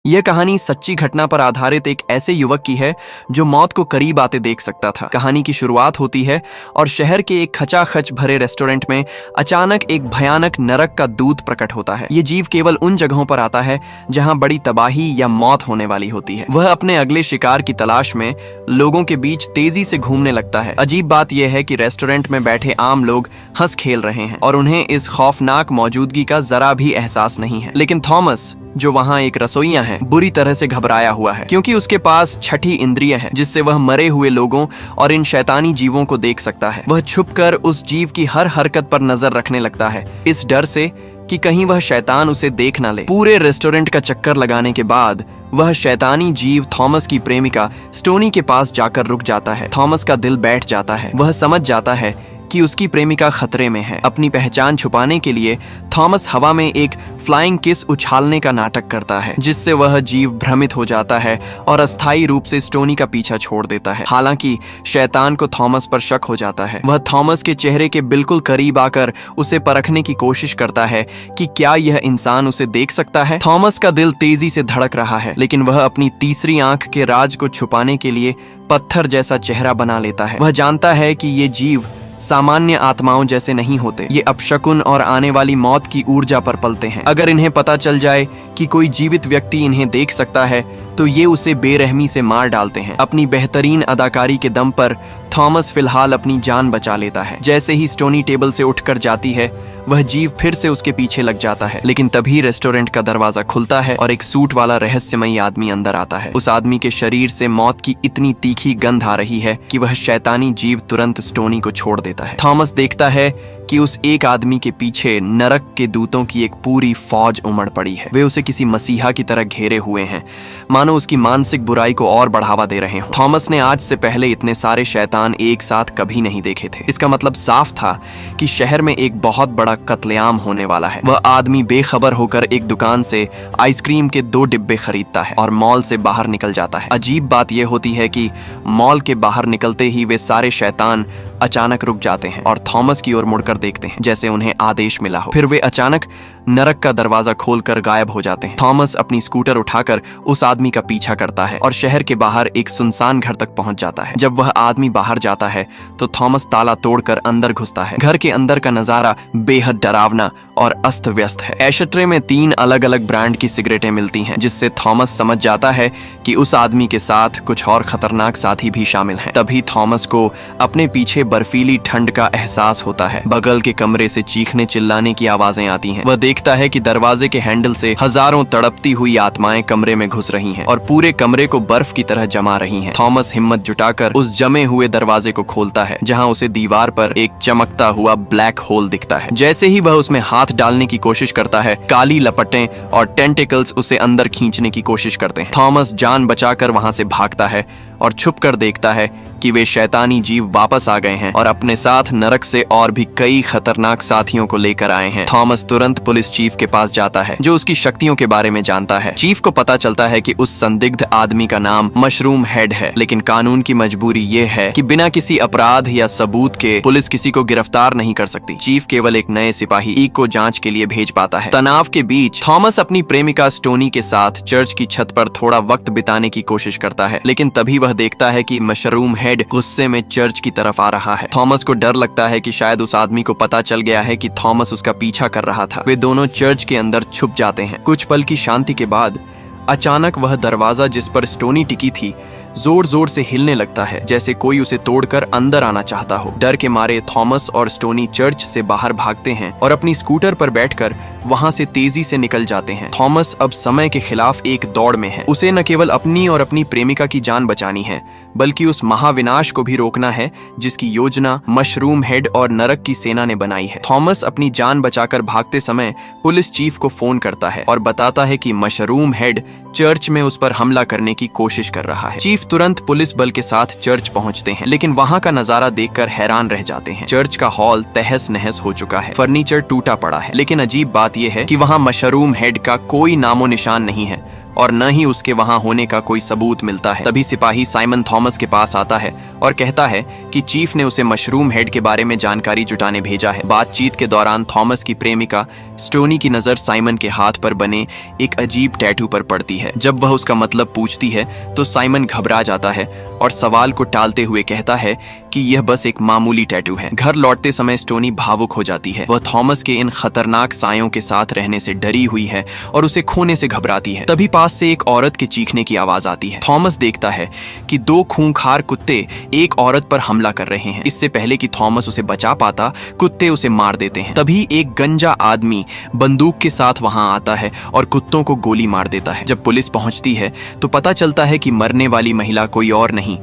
यह कहानी सच्ची घटना पर आधारित एक ऐसे युवक की है जो मौत को करीब आते देख सकता था। कहानी की शुरुआत होती है और शहर के एक खचाखच भरे रेस्टोरेंट में अचानक एक भयानक नरक का दूत प्रकट होता है। ये जीव केवल उन जगहों पर आता है जहां बड़ी तबाही या मौत होने वाली होती है। वह अपने अगले शिकार की तलाश में लोगों के बीच तेजी से घूमने लगता है। अजीब बात यह है कि रेस्टोरेंट में बैठे आम लोग हंस खेल रहे हैं और उन्हें इस खौफनाक मौजूदगी का जरा भी एहसास नहीं है। लेकिन थॉमस, जो वहाँ एक रसोइया है, बुरी तरह से घबराया हुआ है क्योंकि उसके पास छठी इंद्रिय है जिससे वह मरे हुए लोगों और इन शैतानी जीवों को देख सकता है। वह छुपकर उस जीव की हर हरकत पर नजर रखने लगता है, इस डर से कि कहीं वह शैतान उसे देख न ले। पूरे रेस्टोरेंट का चक्कर लगाने के बाद वह शैतानी जीव थॉमस की प्रेमिका स्टोनी के पास जाकर रुक जाता है। थॉमस का दिल बैठ जाता है। वह समझ जाता है कि उसकी प्रेमिका खतरे में है। अपनी पहचान छुपाने के लिए थॉमस हवा में एक फ्लाइंग किस उछालने का नाटक करता है, जिससे वह जीव भ्रमित हो जाता है और अस्थायी रूप से स्टोनी का पीछा छोड़ देता है। हालांकि शैतान को थॉमस पर शक हो जाता है। वह थॉमस के चेहरे के बिल्कुल करीब आकर उसे परखने की कोशिश करता है कि क्या यह इंसान उसे देख सकता है। थॉमस का दिल तेजी से धड़क रहा है, लेकिन वह अपनी तीसरी आंख के राज को छुपाने के लिए पत्थर जैसा चेहरा बना लेता है। वह जानता है कि ये जीव सामान्य आत्माओं जैसे नहीं होते। ये अपशकुन और आने वाली मौत की ऊर्जा पर पलते हैं। अगर इन्हें पता चल जाए कि कोई जीवित व्यक्ति इन्हें देख सकता है तो ये उसे बेरहमी से मार डालते हैं। अपनी बेहतरीन अदाकारी के दम पर थॉमस फिलहाल अपनी जान बचा लेता है। जैसे ही स्टोनी टेबल से उठकर जाती है, वह जीव फिर से उसके पीछे लग जाता है। लेकिन तभी रेस्टोरेंट का दरवाजा खुलता है और एक सूट वाला रहस्यमयी आदमी अंदर आता है। उस आदमी के शरीर से मौत की इतनी तीखी गंध आ रही है कि वह शैतानी जीव तुरंत स्टोनी को छोड़ देता है। थॉमस देखता है कि उस एक आदमी के पीछे नरक के दूतों की एक पूरी फौज उमड़ पड़ी है। वे उसे किसी मसीहा की तरह घेरे हुए हैं, मानो उसकी मानसिक बुराई को और बढ़ावा दे रहे हों। थॉमस ने आज से पहले इतने सारे शैतान एक साथ कभी नहीं देखे थे। इसका मतलब साफ था कि शहर में एक बहुत बड़ा कत्लेआम होने वाला है। वह आदमी बेखबर होकर एक दुकान से आइसक्रीम के 2 डिब्बे खरीदता है और मॉल से बाहर निकल जाता है। अजीब बात यह होती है कि मॉल के बाहर निकलते ही वे सारे शैतान अचानक रुक जाते हैं और थॉमस की ओर मुड़कर देखते हैं, जैसे उन्हें आदेश मिला हो। फिर वे अचानक नरक का दरवाजा खोलकर गायब हो जाते हैं। थॉमस अपनी स्कूटर उठाकर उस आदमी का पीछा करता है और शहर के बाहर एक सुनसान घर तक पहुंच जाता है। जब वह आदमी बाहर जाता है तो थॉमस ताला तोड़कर अंदर घुसता है। घर के अंदर का नजारा बेहद डरावना और अस्त व्यस्त है। एशट्रे में 3 अलग अलग ब्रांड की सिगरेटें मिलती हैं, जिससे थॉमस समझ जाता है कि उस आदमी के साथ कुछ और खतरनाक साथी भी शामिल हैं। तभी थॉमस को अपने पीछे बर्फीली ठंड का एहसास होता है। बगल के कमरे से चीखने चिल्लाने की आवाजें आती हैं। वह देखता है कि दरवाजे के हैंडल से हजारों तड़पती हुई आत्माएं कमरे में घुस रही हैं और पूरे कमरे को बर्फ की तरह जमा रही हैं। थॉमस हिम्मत जुटाकर उस जमे हुए दरवाजे को खोलता है, जहां उसे दीवार पर एक चमकता हुआ ब्लैक होल दिखता है। जैसे ही वह उसमें हाथ डालने की कोशिश करता है, काली लपटें और टेंटिकल्स उसे अंदर खींचने की कोशिश करते हैं। थॉमस जान बचाकर वहां से भागता है और छुपकर देखता है कि वे शैतानी जीव वापस आ गए हैं और अपने साथ नरक से और भी कई खतरनाक साथियों को लेकर आए हैं। थॉमस तुरंत पुलिस चीफ के पास जाता है, जो उसकी शक्तियों के बारे में जानता है। चीफ को पता चलता है कि उस संदिग्ध आदमी का नाम मशरूम हेड है, लेकिन कानून की मजबूरी ये है कि बिना किसी अपराध या सबूत के पुलिस किसी को गिरफ्तार नहीं कर सकती। चीफ केवल एक नए सिपाही ईक को जांच के लिए भेज पाता है। तनाव के बीच थॉमस अपनी प्रेमिका स्टोनी के साथ चर्च की छत पर थोड़ा वक्त बिताने की कोशिश करता है, लेकिन तभी वह देखता है कि मशरूम हेड गुस्से में चर्च की तरफ आ रहा है। थॉमस को डर लगता है कि शायद उस आदमी को पता चल गया है कि थॉमस उसका पीछा कर रहा था। वे दोनों चर्च के अंदर छुप जाते हैं। कुछ पल की शांति के बाद अचानक वह दरवाजा जिस पर स्टोनी टिकी थी जोर जोर से हिलने लगता है, जैसे कोई उसे तोड़कर अंदर आना चाहता हो। डर के मारे थॉमस और स्टोनी चर्च से बाहर भागते हैं और अपनी स्कूटर पर बैठकर वहां से तेजी से निकल जाते हैं। थॉमस अब समय के खिलाफ एक दौड़ में है। उसे न केवल अपनी और अपनी प्रेमिका की जान बचानी है, बल्कि उस महाविनाश को भी रोकना है जिसकी योजना मशरूम हेड और नरक की सेना ने बनाई है। थॉमस अपनी जान बचाकर भागते समय पुलिस चीफ को फोन करता है और बताता है कि मशरूम हेड चर्च में उस पर हमला करने की कोशिश कर रहा है। चीफ तुरंत पुलिस बल के साथ चर्च पहुंचते हैं, लेकिन वहां का नजारा देखकर हैरान रह जाते हैं। चर्च का हॉल तहस नहस हो चुका है, फर्नीचर टूटा पड़ा है, लेकिन अजीब बात यह है कि वहां मशरूम हेड का कोई नामो निशान नहीं है। और न ही उसके वहां होने का कोई सबूत मिलता है। तभी सिपाही साइमन थॉमस के पास आता है और कहता है कि चीफ ने उसे मशरूम हेड के बारे में जानकारी जुटाने भेजा है। बातचीत के दौरान थॉमस की प्रेमिका स्टोनी की नजर साइमन के हाथ पर बने एक अजीब टैटू पर पड़ती है। जब वह उसका मतलब पूछती है तो साइमन घबरा जाता है और सवाल को टालते हुए कहता है कि यह बस एक मामूली टैटू है। घर लौटते समय स्टोनी भावुक हो जाती है। वह थॉमस के इन खतरनाक सायों के साथ रहने से डरी हुई है और उसे खोने से घबराती है। तभी पास से एक औरत के चीखने की आवाज आती है। थॉमस देखता है कि 2 खूंखार कुत्ते एक औरत पर हमला कर रहे हैं। इससे पहले कि थॉमस उसे बचा पाता, कुत्ते उसे मार देते हैं। तभी एक गंजा आदमी बंदूक के साथ वहां आता है और कुत्तों को गोली मार देता है। जब पुलिस पहुंचती है तो पता चलता है कि मरने वाली महिला कोई और नहीं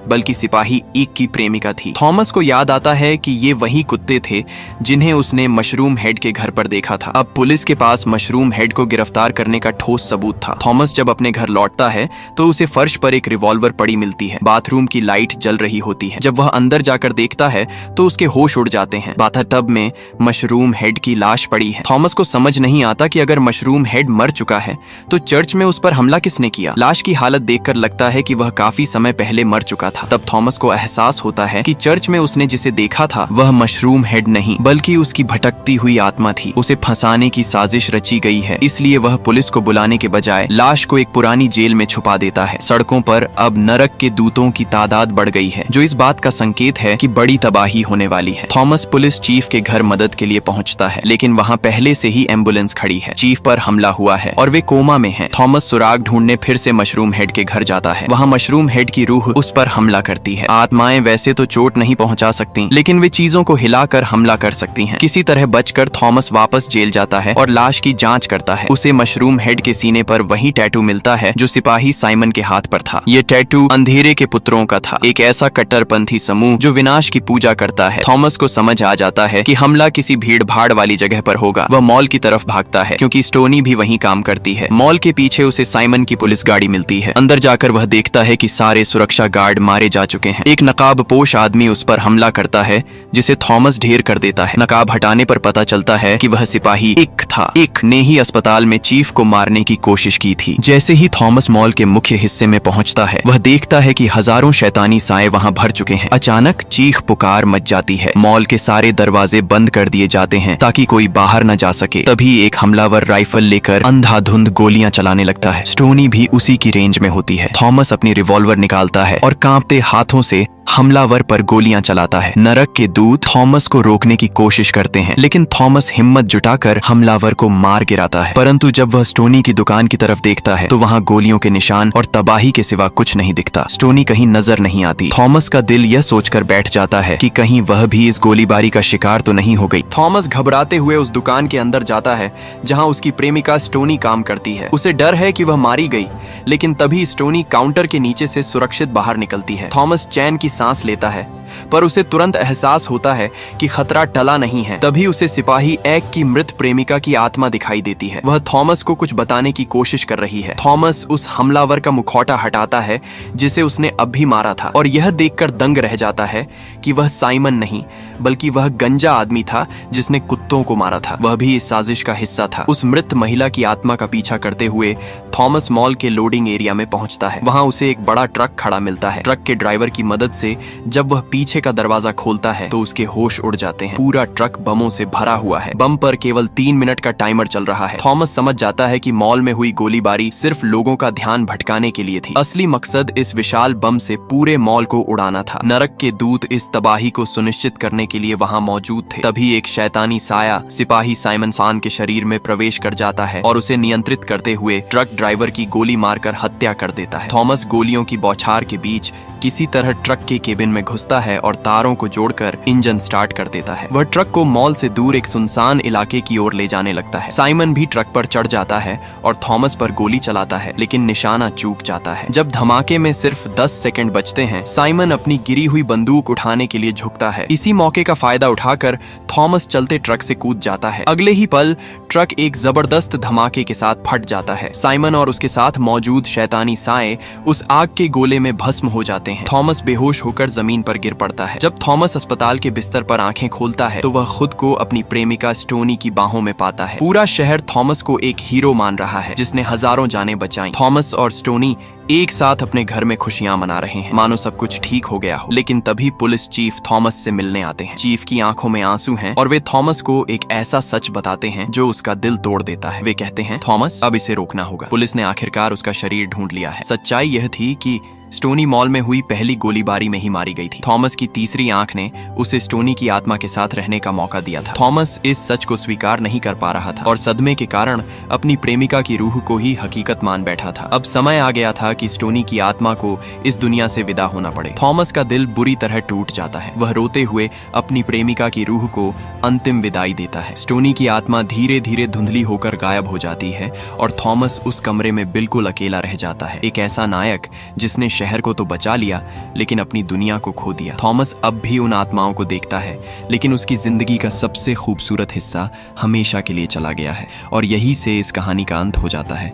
बल्कि सिपाही ईक की प्रेमिका थी। थॉमस को याद आता है कि ये वही कुत्ते थे जिन्हें उसने मशरूम हेड के घर पर देखा था। अब पुलिस के पास मशरूम हेड को गिरफ्तार करने का ठोस सबूत था। थॉमस जब अपने घर लौटता है तो उसे फर्श पर एक रिवॉल्वर पड़ी मिलती है। बाथरूम की लाइट जल रही होती है। जब वह अंदर जाकर देखता है तो उसके होश उड़ जाते हैं। बाथटब में मशरूम हेड की लाश पड़ी है। थॉमस को समझ नहीं आता कि अगर मशरूम हेड मर चुका है तो चर्च में उस पर हमला किसने किया। लाश की हालत देखकर लगता है कि वह काफी समय पहले मर चुका था। तब थॉमस को एहसास होता है कि चर्च में उसने जिसे देखा था वह मशरूम हेड नहीं बल्कि उसकी भटकती हुई आत्मा थी। उसे फंसाने की साजिश रची गई है, इसलिए वह पुलिस को बुलाने के बजाय लाश को एक पुरानी जेल में छुपा देता है। सड़कों पर अब नरक के दूतों की तादाद बढ़ गई है, जो इस बात का संकेत है कि बड़ी तबाही होने वाली है। थॉमस पुलिस चीफ के घर मदद के लिए पहुंचता है, लेकिन वहां पहले से ही एम्बुलेंस खड़ी है। चीफ पर हमला हुआ है और वे कोमा में हैं। थॉमस सुराग ढूंढने फिर से मशरूम हेड के घर जाता है। वहां मशरूम हेड की रूह उस पर हमला करती है। आत्माएं वैसे तो चोट नहीं पहुंचा सकती, लेकिन वे चीजों को हिलाकर हमला कर सकती हैं। किसी तरह बचकर थॉमस वापस जेल जाता है और लाश की जांच करता है। उसे मशरूम हेड के सीने पर वही टैटू मिलता है जो सिपाही साइमन के हाथ पर था। ये टैटू अंधेरे के पुत्रों का था, एक ऐसा कट्टरपंथी समूह जो विनाश की पूजा करता है। थॉमस को समझ आ जाता है कि हमला किसी भीड़ भाड़ वाली जगह पर होगा। वह मॉल की तरफ भागता है क्योंकि स्टोनी भी वहीं काम करती है। मॉल के पीछे उसे साइमन की पुलिस गाड़ी मिलती है। अंदर जाकर वह देखता है कि सारे सुरक्षा गार्ड मारे जा चुके हैं। एक नकाबपोश आदमी उस पर हमला करता है जिसे थॉमस ढेर कर देता है। नकाब हटाने पर पता चलता है कि वह सिपाही इक था। इक ने ही अस्पताल में चीफ को मारने की कोशिश की थी। जैसे ही थॉमस मॉल के मुख्य हिस्से में पहुंचता है, वह देखता है कि हजारों शैतानी साए वहां भर चुके हैं। अचानक चीख पुकार मच जाती है। मॉल के सारे दरवाजे बंद कर दिए जाते हैं ताकि कोई बाहर न जा सके। तभी एक हमलावर राइफल लेकर अंधाधुंध गोलियां चलाने लगता है। स्टोनी भी उसी की रेंज में होती है। थॉमस अपनी रिवॉल्वर निकालता है और कांपते हाथों से हमलावर पर गोलियां चलाता है। नरक के दूत थॉमस को रोकने की कोशिश करते हैं, लेकिन थॉमस हिम्मत जुटाकर हमलावर को मार गिराता है। परंतु जब वह स्टोनी की दुकान की तरफ देखता है तो वहां गोलियों के निशान और तबाही के सिवा कुछ नहीं दिखता। स्टोनी कहीं नजर नहीं आती। थॉमस का दिल यह सोचकर बैठ जाता है कि कहीं वह भी इस गोलीबारी का शिकार तो नहीं हो गई। थॉमस घबराते हुए उस दुकान के अंदर जाता है जहां उसकी प्रेमिका स्टोनी काम करती है। उसे डर है कि वह मारी गई, लेकिन तभी स्टोनी काउंटर के नीचे से सुरक्षित बाहर निकलती है। थॉमस चैन की सांस लेता है, पर उसे तुरंत एहसास होता है कि खतरा टला नहीं है। तभी उसे सिपाही एक की मृत प्रेमिका की आत्मा दिखाई देती है। वह थॉमस को कुछ बताने की कोशिश कर रही है। थॉमस उस हमलावर का मुखौटा हटाता है जिसे उसने अब भी मारा था, और यह देखकर दंग रह जाता है कि वह साइमन नहीं बल्कि वह गंजा आदमी था जिसने कुत्तों को मारा था। वह भी इस साजिश का हिस्सा था। उस मृत महिला की आत्मा का पीछा करते हुए थॉमस मॉल के लोडिंग एरिया में पहुंचता है। वहां उसे एक बड़ा ट्रक खड़ा मिलता है। ट्रक के ड्राइवर की मदद से जब वह पीछे का दरवाजा खोलता है तो उसके होश उड़ जाते हैं। पूरा ट्रक बमों से भरा हुआ है। बम पर केवल 3 मिनट का टाइमर चल रहा है। थॉमस समझ जाता है कि मॉल में हुई गोलीबारी सिर्फ लोगों का ध्यान भटकाने के लिए थी। असली मकसद इस विशाल बम से पूरे मॉल को उड़ाना था। नरक के दूत इस तबाही को सुनिश्चित करने के लिए वहां मौजूद थे। तभी एक शैतानी साया सिपाही साइमन सान के शरीर में प्रवेश कर जाता है और उसे नियंत्रित करते हुए ट्रक ड्राइवर की गोली मारकर हत्या कर देता है। थॉमस गोलियों की बौछार के बीच किसी तरह ट्रक के केबिन में घुसता है और तारों को जोड़कर इंजन स्टार्ट कर देता है। वह ट्रक को मॉल से दूर एक सुनसान इलाके की ओर ले जाने लगता है। साइमन भी ट्रक पर चढ़ जाता है और थॉमस पर गोली चलाता है, लेकिन निशाना चूक जाता है। जब धमाके में सिर्फ 10 सेकंड बचते हैं, साइमन अपनी गिरी हुई बंदूक उठाने के लिए झुकता है। इसी मौके का फायदा उठाकर थॉमस चलते ट्रक से कूद जाता है। अगले ही पल ट्रक एक जबरदस्त धमाके के साथ फट जाता है। साइमन और उसके साथ मौजूद शैतानी साए उस आग के गोले में भस्म हो जाते हैं। थॉमस बेहोश होकर जमीन पर गिर पड़ता है। जब थॉमस अस्पताल के बिस्तर पर आंखें खोलता है तो वह खुद को अपनी प्रेमिका स्टोनी की बाहों में पाता है। पूरा शहर थॉमस को एक हीरो मान रहा है जिसने हजारों जानें बचाई। थॉमस और स्टोनी एक साथ अपने घर में खुशियां मना रहे हैं, मानो सब कुछ ठीक हो गया हो। लेकिन तभी पुलिस चीफ थॉमस से मिलने आते हैं। चीफ की आंखों में आंसू हैं और वे थॉमस को एक ऐसा सच बताते हैं जो उसका दिल तोड़ देता है। वे कहते हैं, थॉमस, अब इसे रोकना होगा। पुलिस ने आखिरकार उसका शरीर ढूंढ लिया है। सच्चाई यह थी कि स्टोनी मॉल में हुई पहली गोलीबारी में ही मारी गई थी। थॉमस की तीसरी आंख ने उसे स्टोनी की आत्मा के साथ रहने का मौका दिया था। थॉमस इस सच को स्वीकार नहीं कर पा रहा था और सदमे के कारण अपनी प्रेमिका की रूह को ही हकीकत मान बैठा था। अब समय आ गया था कि स्टोनी की आत्मा को इस दुनिया से विदा होना पड़े। थॉमस का दिल बुरी तरह टूट जाता है। वह रोते हुए अपनी प्रेमिका की रूह को अंतिम विदाई देता है। स्टोनी की आत्मा धीरे धीरे धुंधली होकर गायब हो जाती है और थॉमस उस कमरे में बिल्कुल अकेला रह जाता है। एक ऐसा नायक जिसने शहर को तो बचा लिया लेकिन अपनी दुनिया को खो दिया। थॉमस अब भी उन आत्माओं को देखता है लेकिन उसकी जिंदगी का सबसे खूबसूरत हिस्सा हमेशा के लिए चला गया है और यही से इस कहानी का अंत हो जाता है।